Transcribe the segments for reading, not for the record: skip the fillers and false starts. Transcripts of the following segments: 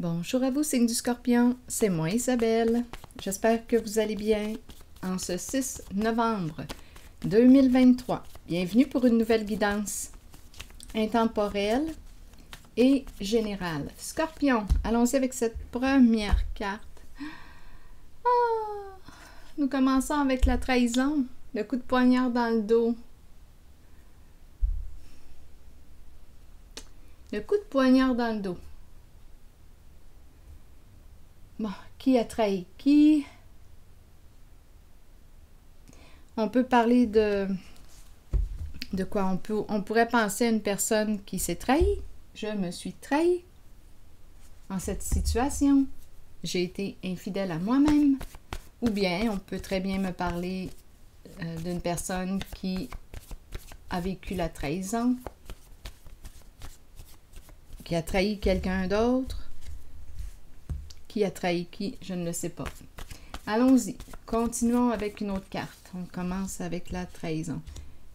Bonjour à vous, signe du Scorpion, c'est moi Isabelle. J'espère que vous allez bien en ce 6 novembre 2023. Bienvenue pour une nouvelle guidance intemporelle et générale. Scorpion, allons-y avec cette première carte. Nous commençons avec la trahison, le coup de poignard dans le dos. Le coup de poignard dans le dos. Bon, qui a trahi qui? On peut parler de quoi? On pourrait penser à une personne qui s'est trahie. Je me suis trahi en cette situation. J'ai été infidèle à moi-même. Ou bien, on peut très bien me parler d'une personne qui a vécu la trahison, qui a trahi quelqu'un d'autre. Qui a trahi qui? Je ne le sais pas. Allons-y. Continuons avec une autre carte. On commence avec la trahison.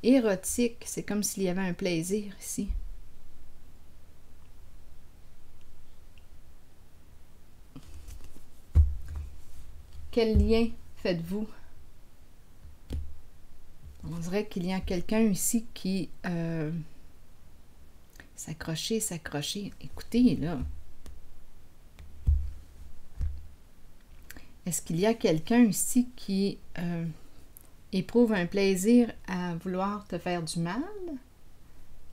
Érotique, c'est comme s'il y avait un plaisir ici. Quel lien faites-vous? On dirait qu'il y a quelqu'un ici qui... s'accrocher. Écoutez, là. Est-ce qu'il y a quelqu'un ici qui éprouve un plaisir à vouloir te faire du mal?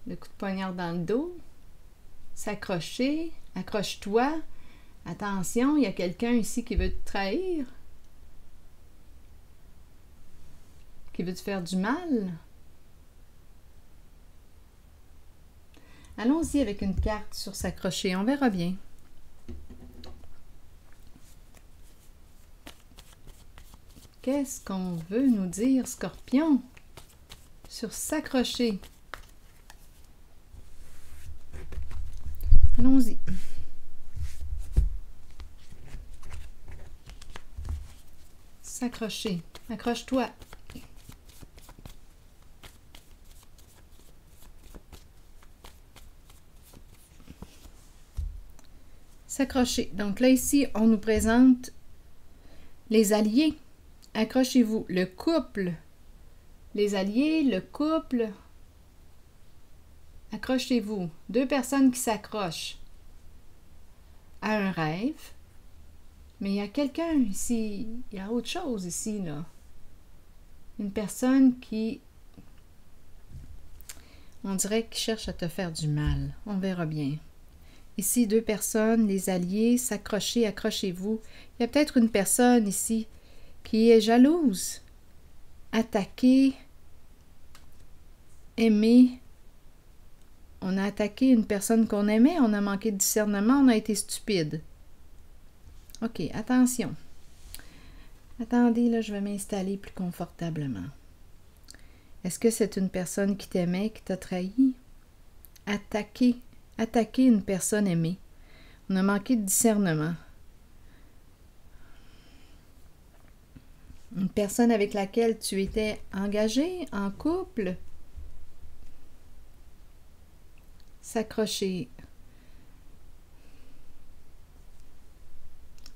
Le coup de poignard dans le dos. S'accrocher. Accroche-toi. Attention, il y a quelqu'un ici qui veut te trahir. Qui veut te faire du mal. Allons-y avec une carte sur s'accrocher. On verra bien. Qu'est-ce qu'on veut nous dire, Scorpion, sur s'accrocher? Allons-y. S'accrocher. Accroche-toi. S'accrocher. Donc là, ici, on nous présente les alliés. Accrochez-vous. Le couple. Les alliés, le couple. Accrochez-vous. Deux personnes qui s'accrochent à un rêve. Mais il y a quelqu'un ici. Il y a autre chose ici, là. Une personne qui... On dirait qu'il cherche à te faire du mal. On verra bien. Ici, deux personnes, les alliés, s'accrocher, accrochez-vous. Il y a peut-être une personne ici qui est jalouse, attaquée, aimée. On a attaqué une personne qu'on aimait, on a manqué de discernement, on a été stupide. OK, attention. Attendez, là, je vais m'installer plus confortablement. Est-ce que c'est une personne qui t'aimait, qui t'a trahi? Attaquer une personne aimée. On a manqué de discernement. Une personne avec laquelle tu étais engagé, en couple. S'accrocher.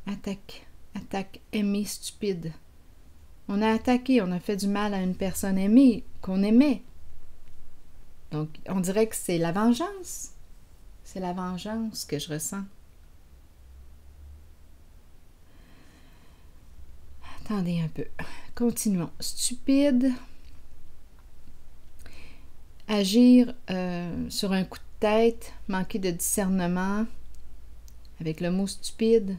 Attaque, aimer, stupide. On a attaqué, on a fait du mal à une personne aimée, qu'on aimait. Donc, on dirait que c'est la vengeance. C'est la vengeance que je ressens. Attendez un peu. Continuons. Stupide. Agir sur un coup de tête. Manquer de discernement. Avec le mot stupide.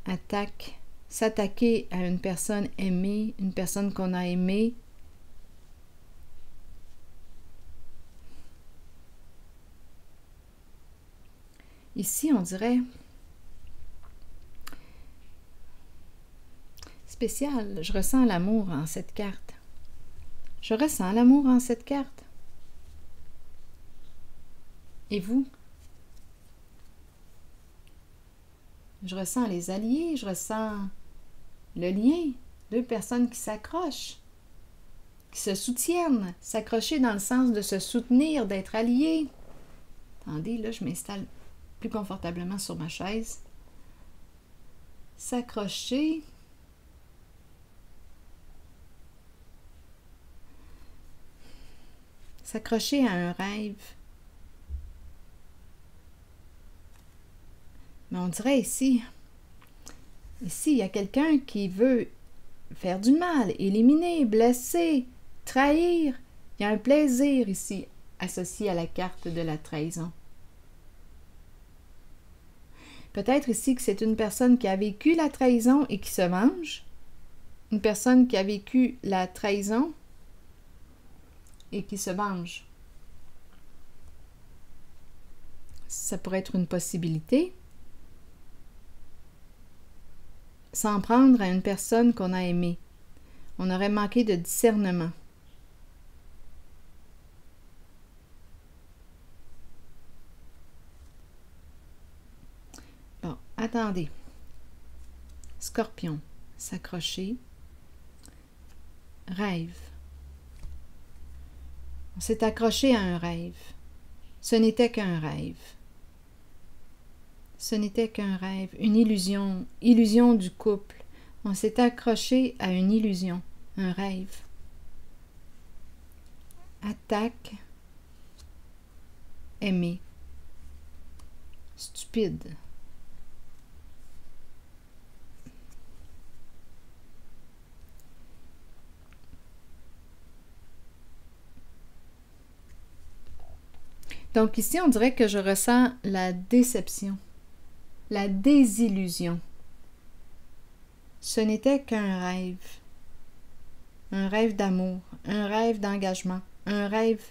Attaque. S'attaquer à une personne aimée. Une personne qu'on a aimée. Ici, on dirait... spécial. Je ressens l'amour en cette carte. Je ressens l'amour en cette carte. Et vous? Je ressens les alliés, je ressens le lien. Deux personnes qui s'accrochent, qui se soutiennent. S'accrocher dans le sens de se soutenir, d'être alliés. Attendez, là, je m'installe plus confortablement sur ma chaise. S'accrocher. S'accrocher à un rêve. Mais on dirait ici, il y a quelqu'un qui veut faire du mal, éliminer, blesser, trahir. Il y a un plaisir ici associé à la carte de la trahison. Peut-être ici que c'est une personne qui a vécu la trahison et qui se venge. Une personne qui a vécu la trahison et qui se venge. Ça pourrait être une possibilité. S'en prendre à une personne qu'on a aimée. On aurait manqué de discernement. Bon, attendez. Scorpion, s'accrocher. Rêve. On s'est accroché à un rêve. Ce n'était qu'un rêve. Ce n'était qu'un rêve, une illusion, illusion du couple. On s'est accroché à une illusion, un rêve. Attaque, aimer, stupide. Donc ici, on dirait que je ressens la déception. La désillusion. Ce n'était qu'un rêve d'amour, un rêve d'engagement, un rêve,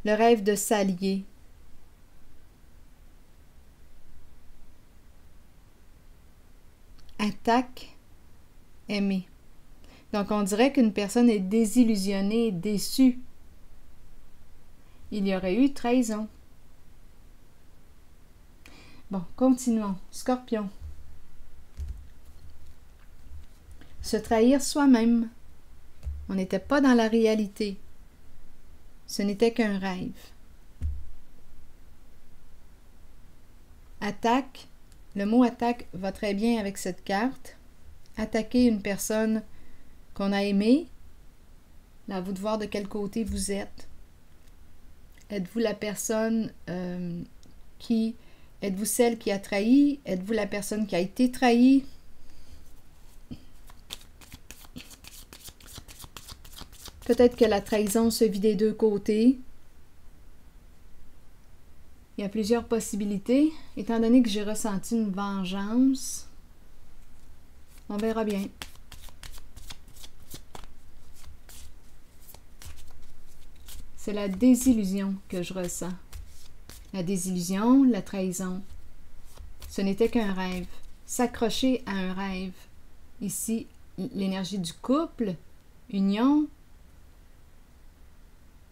le rêve de s'allier. Attaque, aimer. Donc on dirait qu'une personne est désillusionnée, déçue. Il y aurait eu trahison. Bon, continuons. Scorpion. Se trahir soi-même. On n'était pas dans la réalité. Ce n'était qu'un rêve. Attaque. Le mot attaque va très bien avec cette carte. Attaquer une personne qu'on a aimée. Là, à vous de voir de quel côté vous êtes. Êtes-vous la personne qui... Êtes-vous celle qui a trahi? Êtes-vous la personne qui a été trahie? Peut-être que la trahison se vit des deux côtés. Il y a plusieurs possibilités. Étant donné que j'ai ressenti une vengeance, on verra bien. C'est la désillusion que je ressens. La désillusion, la trahison. Ce n'était qu'un rêve. S'accrocher à un rêve. Ici, l'énergie du couple, union.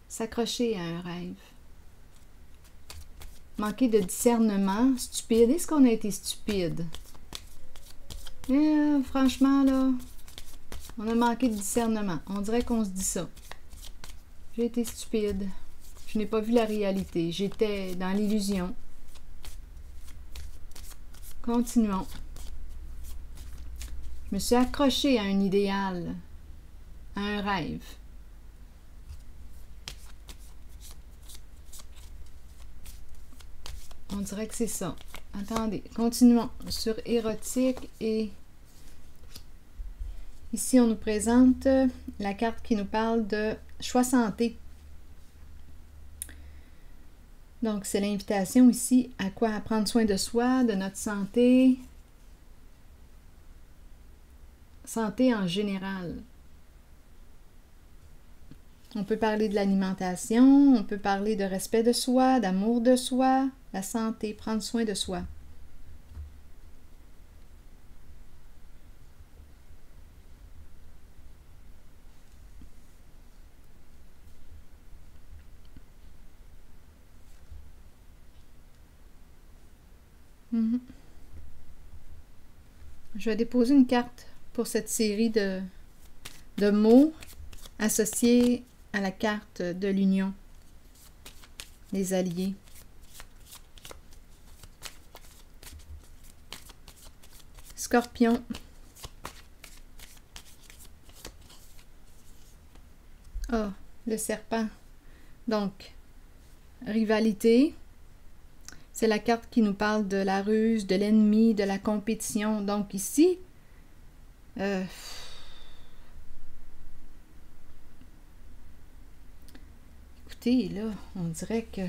S'accrocher à un rêve. Manquer de discernement, stupide. Est-ce qu'on a été stupide? Franchement, là, on a manqué de discernement. On dirait qu'on se dit ça. J'ai été stupide. Je n'ai pas vu la réalité. J'étais dans l'illusion. Continuons. Je me suis accrochée à un idéal, à un rêve. On dirait que c'est ça. Attendez, continuons sur érotique et ici on nous présente la carte qui nous parle de choix santé. Donc, c'est l'invitation ici à quoi? À prendre soin de soi, de notre santé. Santé en général. On peut parler de l'alimentation, on peut parler de respect de soi, d'amour de soi, la santé, prendre soin de soi. Je vais déposer une carte pour cette série de mots associés à la carte de l'union, les alliés. Scorpion. Ah, le serpent. Donc, rivalité. C'est la carte qui nous parle de la ruse, de l'ennemi, de la compétition. Donc ici, écoutez, là, on dirait que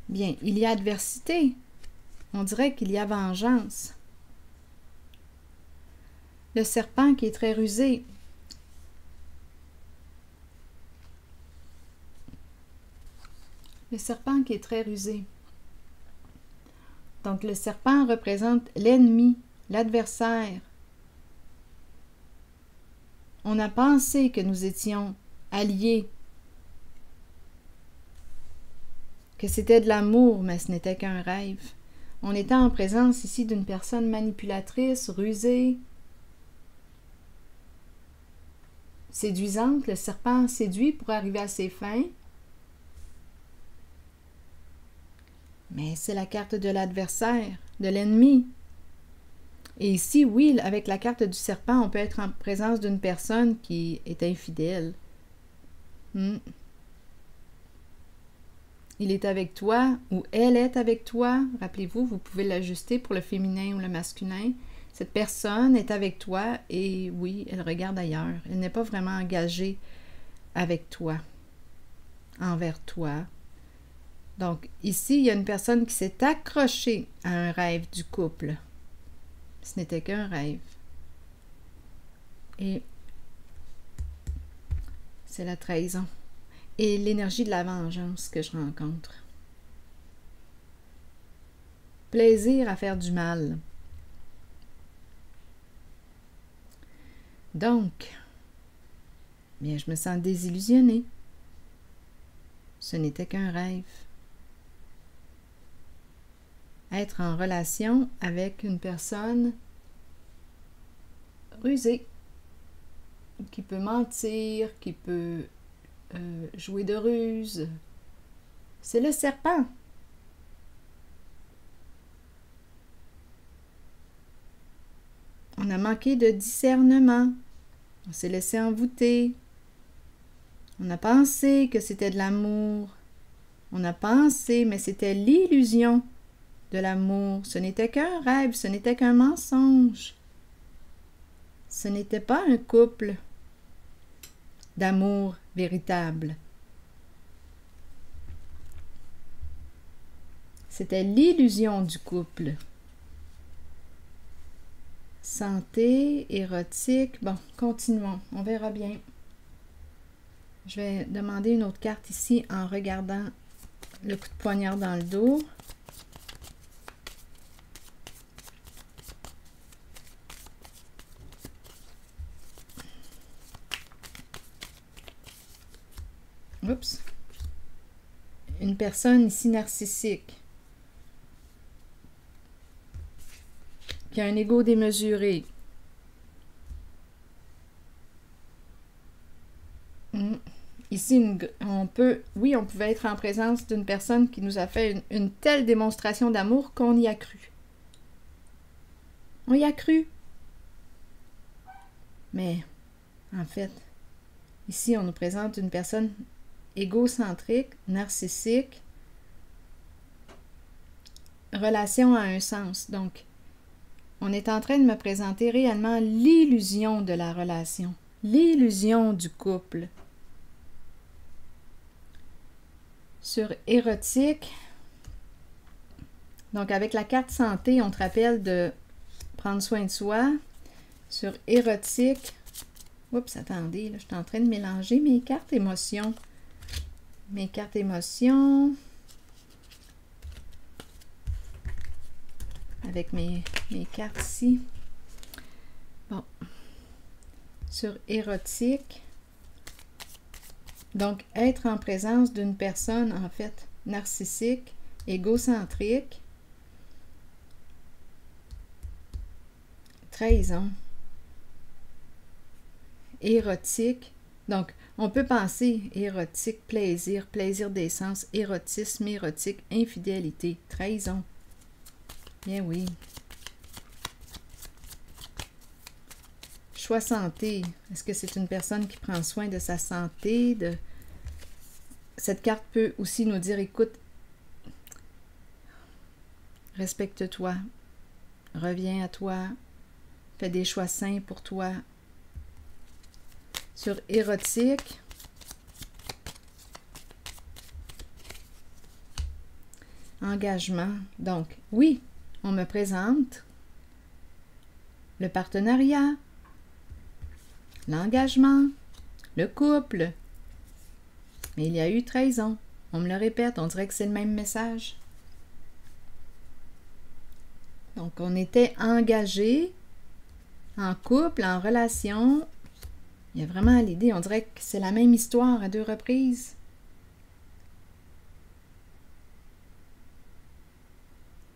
bien, il y a adversité. On dirait qu'il y a vengeance. Le serpent qui est très rusé. Le serpent qui est très rusé. Donc, le serpent représente l'ennemi, l'adversaire. On a pensé que nous étions alliés, que c'était de l'amour, mais ce n'était qu'un rêve. On était en présence ici d'une personne manipulatrice, rusée, séduisante. Le serpent séduit pour arriver à ses fins. Mais c'est la carte de l'adversaire, de l'ennemi. Et ici, oui, avec la carte du serpent, on peut être en présence d'une personne qui est infidèle. Il est avec toi ou elle est avec toi. Rappelez-vous, vous pouvez l'ajuster pour le féminin ou le masculin. Cette personne est avec toi et oui, elle regarde ailleurs. Elle n'est pas vraiment engagée avec toi, envers toi. Donc, ici, il y a une personne qui s'est accrochée à un rêve du couple. Ce n'était qu'un rêve. Et c'est la trahison. Et l'énergie de la vengeance que je rencontre. Plaisir à faire du mal. Donc, bien, je me sens désillusionnée. Ce n'était qu'un rêve. Être en relation avec une personne rusée, qui peut mentir, qui peut jouer de ruse. C'est le serpent. On a manqué de discernement. On s'est laissé envoûter. On a pensé que c'était de l'amour. On a pensé, mais c'était l'illusion de l'amour. Ce n'était qu'un rêve, ce n'était qu'un mensonge. Ce n'était pas un couple d'amour véritable. C'était l'illusion du couple. Santé, érotique. Bon, continuons. On verra bien. Je vais demander une autre carte ici en regardant le coup de poignard dans le dos. Oups. Une personne ici narcissique. Qui a un ego démesuré. Ici, on pouvait être en présence d'une personne qui nous a fait une telle démonstration d'amour qu'on y a cru. On y a cru. Mais, en fait, ici, on nous présente une personne égocentrique, narcissique, relation à un sens. Donc, on est en train de me présenter réellement l'illusion de la relation, l'illusion du couple. Sur érotique, donc avec la carte santé, on te rappelle de prendre soin de soi. Sur érotique, oups, attendez, là, je suis en train de mélanger mes cartes émotions. Mes cartes émotions avec mes cartes ici. Bon. Sur érotique. Donc, être en présence d'une personne, en fait, narcissique, égocentrique. Trahison. Érotique. Donc, on peut penser érotique, plaisir, plaisir des sens, érotisme, érotique, infidélité, trahison. Bien oui. Choix santé. Est-ce que c'est une personne qui prend soin de sa santé? Cette carte peut aussi nous dire, écoute, respecte-toi, reviens à toi, fais des choix sains pour toi. Sur érotique, engagement. Donc, oui, on me présente le partenariat, l'engagement, le couple. Mais il y a eu trahison. On me le répète, on dirait que c'est le même message. Donc, on était engagés en couple, en relation. Il y a vraiment l'idée, on dirait que c'est la même histoire à 2 reprises.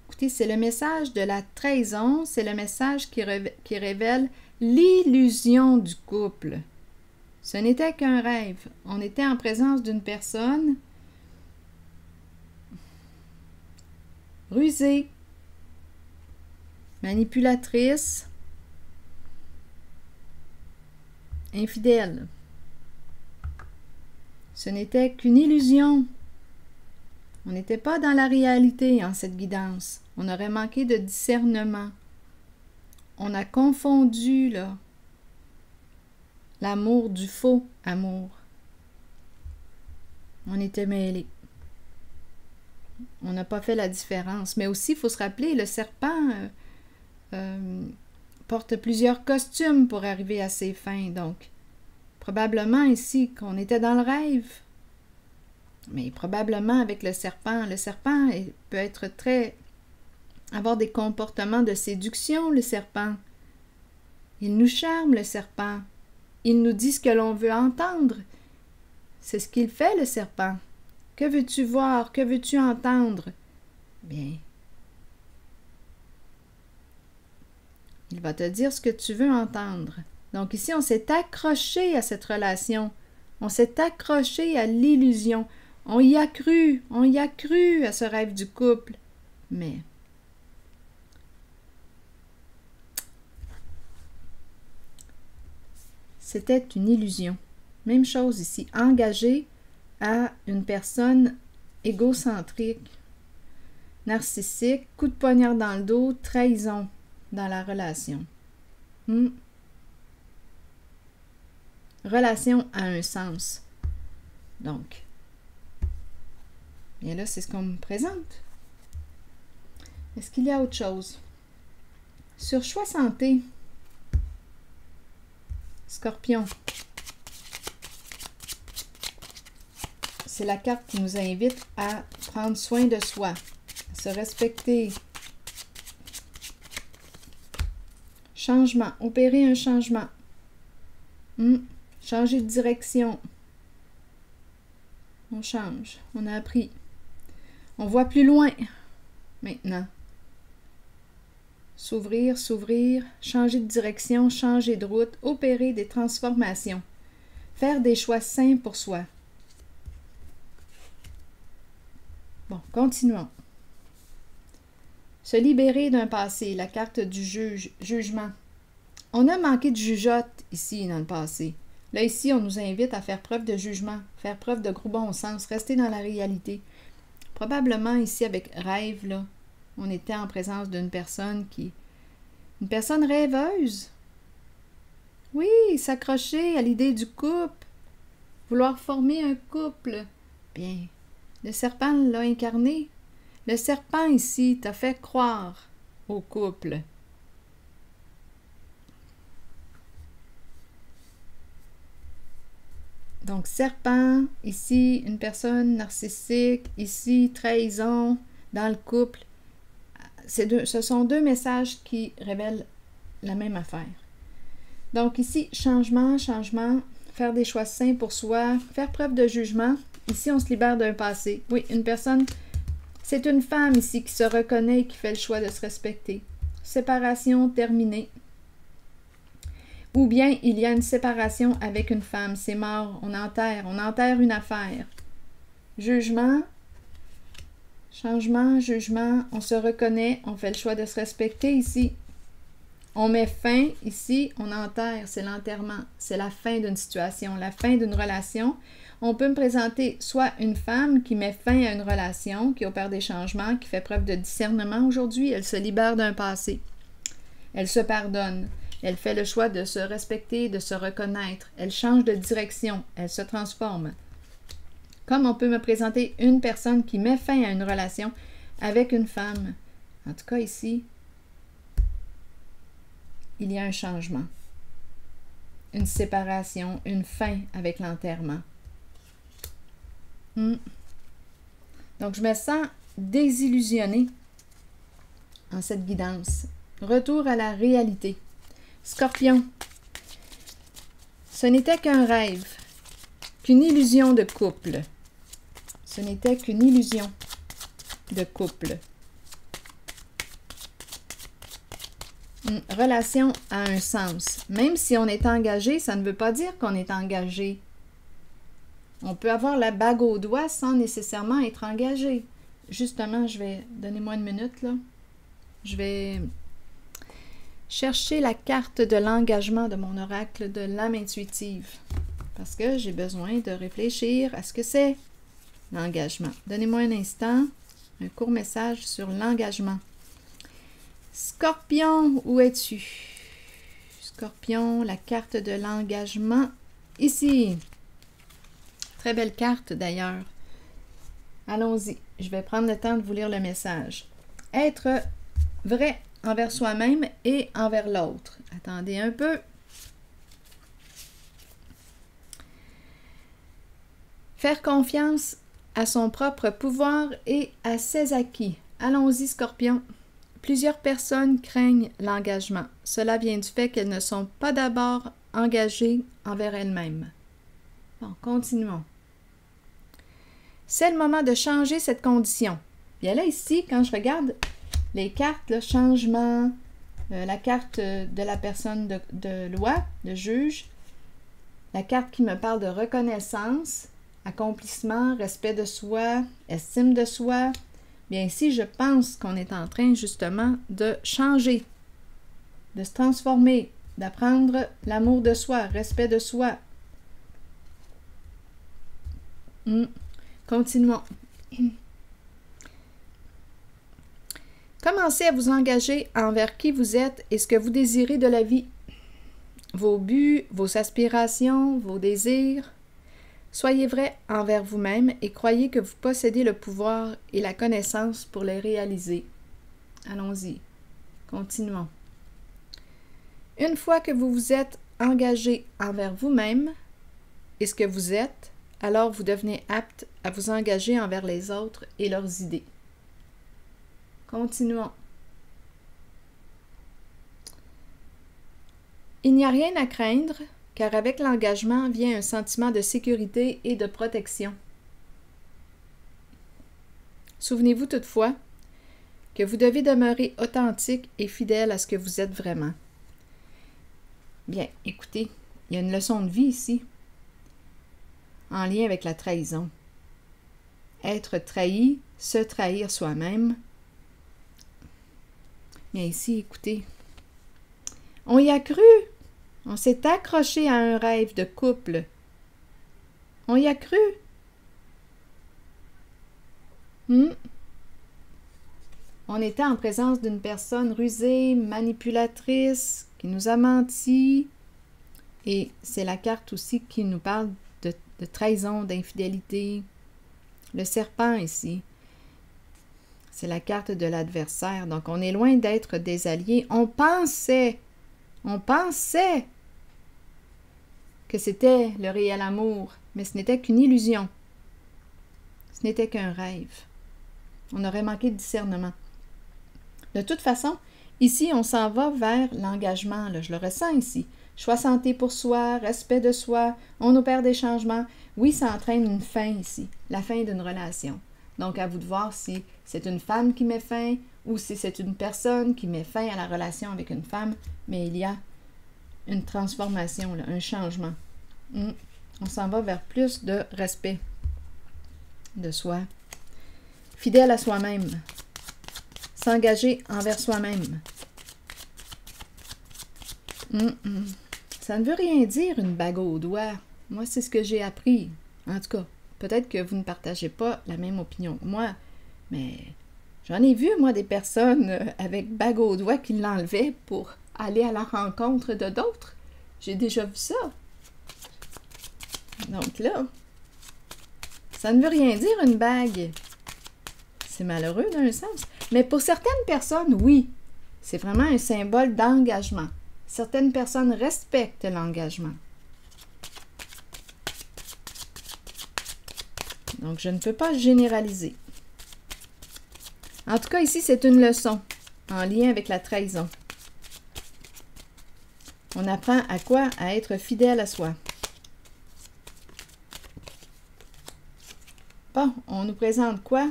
Écoutez, c'est le message de la trahison, c'est le message qui révèle l'illusion du couple. Ce n'était qu'un rêve. On était en présence d'une personne rusée, manipulatrice, infidèle. Ce n'était qu'une illusion. On n'était pas dans la réalité en cette guidance. On aurait manqué de discernement. On a confondu là l'amour du faux amour. On était mêlés. On n'a pas fait la différence. Mais aussi, il faut se rappeler, le serpent porte plusieurs costumes pour arriver à ses fins. Donc, probablement ici qu'on était dans le rêve. Mais probablement avec le serpent. Le serpent peut être avoir des comportements de séduction, le serpent. Il nous charme, le serpent. Il nous dit ce que l'on veut entendre. C'est ce qu'il fait, le serpent. Que veux-tu voir? Que veux-tu entendre? Bien. Il va te dire ce que tu veux entendre. Donc ici, on s'est accroché à cette relation. On s'est accroché à l'illusion. On y a cru à ce rêve du couple. Mais c'était une illusion. Même chose ici, engagé à une personne égocentrique, narcissique, coup de poignard dans le dos, trahison dans la relation. Relation a un sens. Donc, bien là, c'est ce qu'on me présente. Est-ce qu'il y a autre chose? Sur choix santé, Scorpion. C'est la carte qui nous invite à prendre soin de soi, à se respecter. Changement, opérer un changement. Changer de direction. On change, on a appris. On voit plus loin maintenant. S'ouvrir, changer de direction, changer de route, opérer des transformations. Faire des choix sains pour soi. Bon, continuons. Se libérer d'un passé, la carte du jugement. On a manqué de jugeote ici dans le passé. Là, ici, on nous invite à faire preuve de jugement, faire preuve de gros bon sens, rester dans la réalité. Probablement ici, avec rêve, là, on était en présence d'une personne une personne rêveuse. Oui, s'accrocher à l'idée du couple, vouloir former un couple. Bien, le serpent l'a incarné. Le serpent ici t'a fait croire au couple. Donc, serpent, ici, une personne narcissique, ici, trahison dans le couple. Ce sont 2 messages qui révèlent la même affaire. Donc, ici, changement, faire des choix sains pour soi, faire preuve de jugement. Ici, on se libère d'un passé. Oui, une personne, c'est une femme ici qui se reconnaît et qui fait le choix de se respecter. Séparation terminée. Ou bien il y a une séparation avec une femme, c'est mort, on enterre une affaire. Jugement, changement, jugement, on se reconnaît, on fait le choix de se respecter ici. On met fin ici, on enterre, c'est l'enterrement, c'est la fin d'une situation, la fin d'une relation. On peut me présenter soit une femme qui met fin à une relation, qui opère des changements, qui fait preuve de discernement aujourd'hui, elle se libère d'un passé. Elle se pardonne. Elle fait le choix de se respecter, de se reconnaître. Elle change de direction. Elle se transforme. Comme on peut me présenter une personne qui met fin à une relation avec une femme. En tout cas, ici, il y a un changement. Une séparation, une fin avec l'enterrement. Donc, je me sens désillusionnée en cette guidance. Retour à la réalité. Scorpion, ce n'était qu'un rêve, qu'une illusion de couple. Ce n'était qu'une illusion de couple. Une relation a un sens. Même si on est engagé, ça ne veut pas dire qu'on est engagé. On peut avoir la bague au doigt sans nécessairement être engagé. Justement, donnez-moi une minute, là. Je vais chercher la carte de l'engagement de mon oracle de l'âme intuitive. Parce que j'ai besoin de réfléchir à ce que c'est l'engagement. Donnez-moi un instant, un court message sur l'engagement. Scorpion, où es-tu? Scorpion, la carte de l'engagement, ici. Très belle carte d'ailleurs. Allons-y, je vais prendre le temps de vous lire le message. Être vrai envers soi-même et envers l'autre. Attendez un peu. Faire confiance à son propre pouvoir et à ses acquis. Allons-y, Scorpion. Plusieurs personnes craignent l'engagement. Cela vient du fait qu'elles ne sont pas d'abord engagées envers elles-mêmes. Bon, continuons. C'est le moment de changer cette condition. Bien là, ici, quand je regarde les cartes, le changement, la carte de la personne de loi, de juge, la carte qui me parle de reconnaissance, accomplissement, respect de soi, estime de soi. Bien ici, je pense qu'on est en train justement de changer, de se transformer, d'apprendre l'amour de soi, respect de soi. Continuons. Commencez à vous engager envers qui vous êtes et ce que vous désirez de la vie. Vos buts, vos aspirations, vos désirs. Soyez vrai envers vous-même et croyez que vous possédez le pouvoir et la connaissance pour les réaliser. Allons-y. Continuons. Une fois que vous vous êtes engagé envers vous-même et ce que vous êtes, alors vous devenez apte à vous engager envers les autres et leurs idées. Continuons. Il n'y a rien à craindre, car avec l'engagement vient un sentiment de sécurité et de protection. Souvenez-vous toutefois que vous devez demeurer authentique et fidèle à ce que vous êtes vraiment. Bien, écoutez, il y a une leçon de vie ici, en lien avec la trahison. Être trahi, se trahir soi-même. Bien ici, écoutez, on y a cru. On s'est accroché à un rêve de couple. On y a cru. On était en présence d'une personne rusée, manipulatrice, qui nous a menti. Et c'est la carte aussi qui nous parle de trahison, d'infidélité. Le serpent ici, c'est la carte de l'adversaire. Donc, on est loin d'être des alliés. On pensait que c'était le réel amour, mais ce n'était qu'une illusion. Ce n'était qu'un rêve. On aurait manqué de discernement. De toute façon, ici, on s'en va vers l'engagement. Je le ressens ici. Choix santé pour soi, respect de soi, on opère des changements. Oui, ça entraîne une fin ici, la fin d'une relation. Donc, à vous de voir si c'est une femme qui met fin ou si c'est une personne qui met fin à la relation avec une femme, mais il y a une transformation, là, un changement. On s'en va vers plus de respect de soi. Fidèle à soi-même. S'engager envers soi-même. Ça ne veut rien dire une bague au doigt. Moi, c'est ce que j'ai appris. En tout cas, peut-être que vous ne partagez pas la même opinion que moi, mais j'en ai vu, moi, des personnes avec bague au doigt qui l'enlevaient pour aller à la rencontre de d'autres. J'ai déjà vu ça. Donc là, ça ne veut rien dire une bague. C'est malheureux d'un sens. Mais pour certaines personnes, oui, c'est vraiment un symbole d'engagement. Certaines personnes respectent l'engagement. Donc, je ne peux pas généraliser. En tout cas, ici, c'est une leçon en lien avec la trahison. On apprend à quoi? À être fidèle à soi. Bon, on nous présente quoi?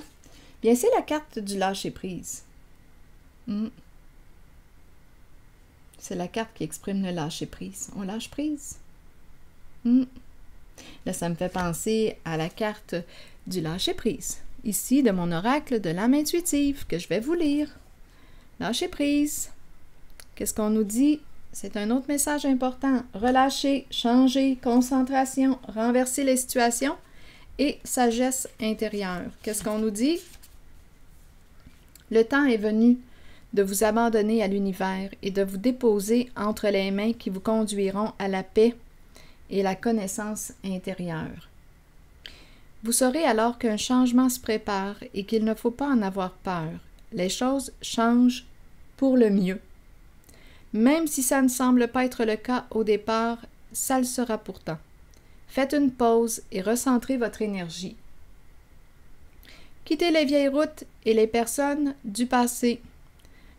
Bien, c'est la carte du lâcher-prise. C'est la carte qui exprime le lâcher-prise. On lâche prise? Là, ça me fait penser à la carte du lâcher-prise. Ici, de mon oracle de l'âme intuitive, que je vais vous lire. Lâcher-prise. Qu'est-ce qu'on nous dit? C'est un autre message important. Relâcher, changer, concentration, renverser les situations et sagesse intérieure. Qu'est-ce qu'on nous dit? Le temps est venu de vous abandonner à l'univers et de vous déposer entre les mains qui vous conduiront à la paix et la connaissance intérieure. Vous saurez alors qu'un changement se prépare et qu'il ne faut pas en avoir peur. Les choses changent pour le mieux. Même si ça ne semble pas être le cas au départ, ça le sera pourtant. Faites une pause et recentrez votre énergie. Quittez les vieilles routes et les personnes du passé.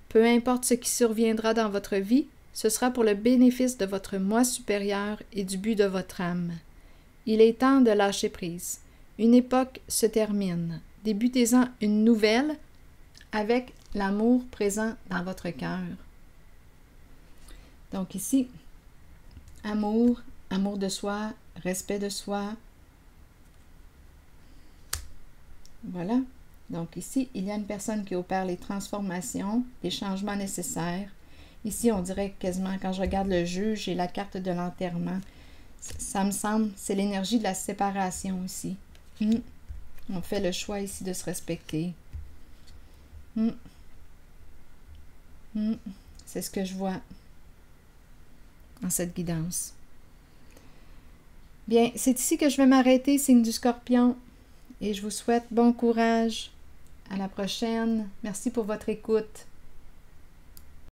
Peu importe ce qui surviendra dans votre vie, ce sera pour le bénéfice de votre moi supérieur et du but de votre âme. Il est temps de lâcher prise. Une époque se termine. Débutez-en une nouvelle avec l'amour présent dans votre cœur. Donc ici, amour, amour de soi, respect de soi. Voilà. Donc ici, il y a une personne qui opère les transformations, les changements nécessaires. Ici, on dirait quasiment, quand je regarde le jeu, j'ai la carte de l'enterrement. Ça me semble, c'est l'énergie de la séparation ici. On fait le choix ici de se respecter. C'est ce que je vois en cette guidance. Bien, c'est ici que je vais m'arrêter, signe du Scorpion. Et je vous souhaite bon courage. À la prochaine. Merci pour votre écoute.